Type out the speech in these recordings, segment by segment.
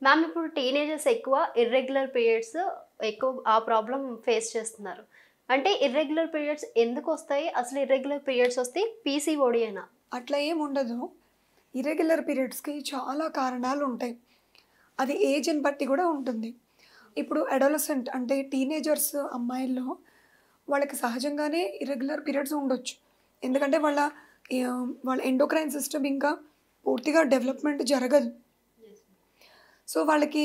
Ma'am ఇప్పుడు teenagers ఎక్కువ irregular periods ఎక్కువ ఆ ప్రాబ్లం ఫేస్ చేస్తున్నారు. అంటే ఇర్రెగ్యులర్ పీరియడ్స్ ఎందుకు వస్తాయి? అసలు ఇర్రెగ్యులర్ పీరియడ్స్ వస్తే పీసీఓడి అయినా? అట్లా ఏమి ఉండదు. ఇర్రెగ్యులర్ పీరియడ్స్‌కి చాలా కారణాలు ఉంటాయి. అది ఏజ్‌ని బట్టి కూడా ఉంటుంది. ఇప్పుడు అడాలసెంట్ అంటే టీనేజర్స్ అమ్మాయిల్లో వాళ్ళకి సహజంగానే ఇర్రెగ్యులర్ పీరియడ్స్ ఉండొచ్చు. ఎందుకంటే వాళ్ళ ఎండోక్రైన్ సిస్టమ్ ఇంకా పూర్తిగా డెవలప్‌మెంట్ జరగదు. సో, వాళ్ళకి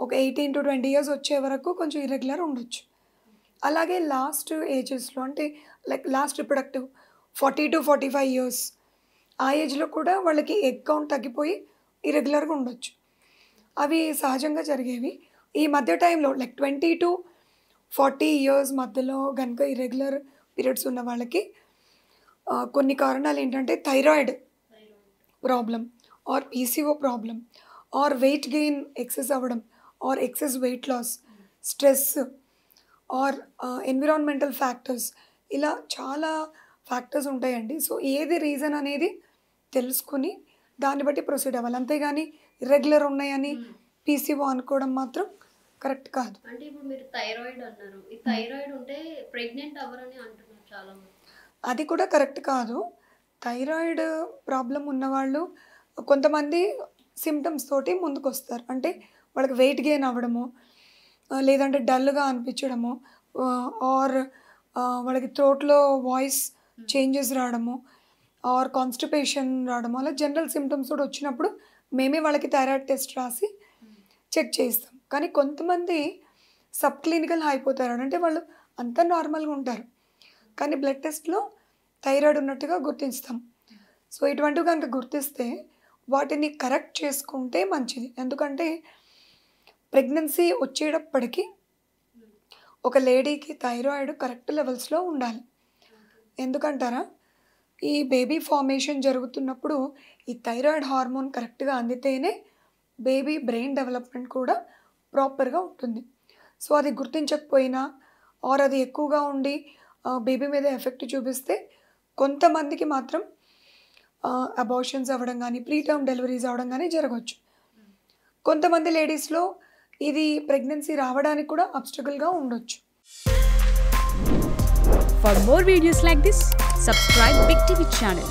ఒక 18-20 ఇయర్స్ వచ్చే వరకు కొంచెం ఇర్రెగ్యులర్ ఉండొచ్చు. అలాగే లాస్ట్ ఏజెస్‌లో అంటే లైక్ లాస్ట్ రిప్రొడక్టివ్ 40-45 ఇయర్స్ ఆ ఏజ్‌లో కూడా వాళ్ళకి ఎగ్ కౌంట్ తగ్గిపోయి ఇర్రెగ్యులర్‌గా ఉండొచ్చు. అవి సహజంగా జరిగేవి. ఈ మధ్య టైంలో లైక్ 20-40 ఇయర్స్ మధ్యలో గనుక ఇర్రెగ్యులర్ పీరియడ్స్ ఉన్న వాళ్ళకి కొన్ని కారణాలు ఏంటంటే thyroid problem or PCO problem or weight gain excess అవ్వడం or excess weight loss, stress or environmental factors, ఇలా చాలా ఫ్యాక్టర్స్ ఉంటాయండి. సో ఏది రీజన్ అనేది తెలుసుకుని దాన్ని బట్టి ప్రొసీడ్ అవ్వాలి. అంతేగాని ఇర్రెగ్యులర్ ఉన్నాయని పీసీఓ అనుకోవడం మాత్రం కరెక్ట్ కాదు. అంటే ఇప్పుడు మీరు థైరాయిడ్ అన్నారు. ఈ థైరాయిడ్ ఉంటే ప్రెగ్నెంట్ అవ్వరని అంటున్నారు చాలామంది. అది కూడా కరెక్ట్ కాదు. థైరాయిడ్ ప్రాబ్లం ఉన్నవాళ్ళు కొంతమంది సిమ్టమ్స్ తోటి ముందుకొస్తారు. అంటే వాళ్ళకి వెయిట్ గెయిన్ అవ్వడము, లేదంటే డల్‌గా అనిపించడము, ఆర్ వాళ్ళకి థ్రోట్‌లో వాయిస్ చేంజెస్ రావడము, ఆర్ కాన్‌స్టిపేషన్ రావడము, అలా జనరల్ సిమ్టమ్స్ కూడా వచ్చినప్పుడు మేమే వాళ్ళకి థైరాయిడ్ టెస్ట్ రాసి చెక్ చేయిస్తాం. కానీ కొంతమంది సబ్ క్లినికల్ హైపోథైరాయిడ్ అంటే వాళ్ళు అంతా నార్మల్‌గా ఉంటారు. కానీ బ్లడ్ టెస్ట్‌లో థైరాయిడ్ ఉన్నట్టుగా గుర్తిస్తాం. సో ఇటువంటివి కనుక గుర్తిస్తే వాటిని కరెక్ట్ చేసుకుంటే మంచిది. ఎందుకంటే ప్రెగ్నెన్సీ వచ్చేటప్పటికి ఒక లేడీకి థైరాయిడ్ కరెక్ట్ లెవెల్స్‌లో ఉండాలి. ఎందుకంటారా? ఈ బేబీ ఫార్మేషన్ జరుగుతున్నప్పుడు ఈ థైరాయిడ్ హార్మోన్ కరెక్ట్‌గా అందితేనే బేబీ బ్రెయిన్ డెవలప్‌మెంట్ కూడా ప్రాపర్‌గా ఉంటుంది. సో అది గుర్తించకపోయినా ఆర్ అది ఎక్కువగా ఉండి బేబీ మీద ఎఫెక్ట్ చూపిస్తే కొంతమందికి మాత్రం అబార్షన్స్ అవ్వడం కానీ, ప్రీటర్మ్ డెలివరీస్ అవ్వడం కానీ జరగవచ్చు. కొంతమంది లేడీస్‌లో ఇది ప్రెగ్నెన్సీ రావడానికి కూడా అబ్స్టకల్‌గా ఉండొచ్చు. For more videos like this, subscribe Big TV channel.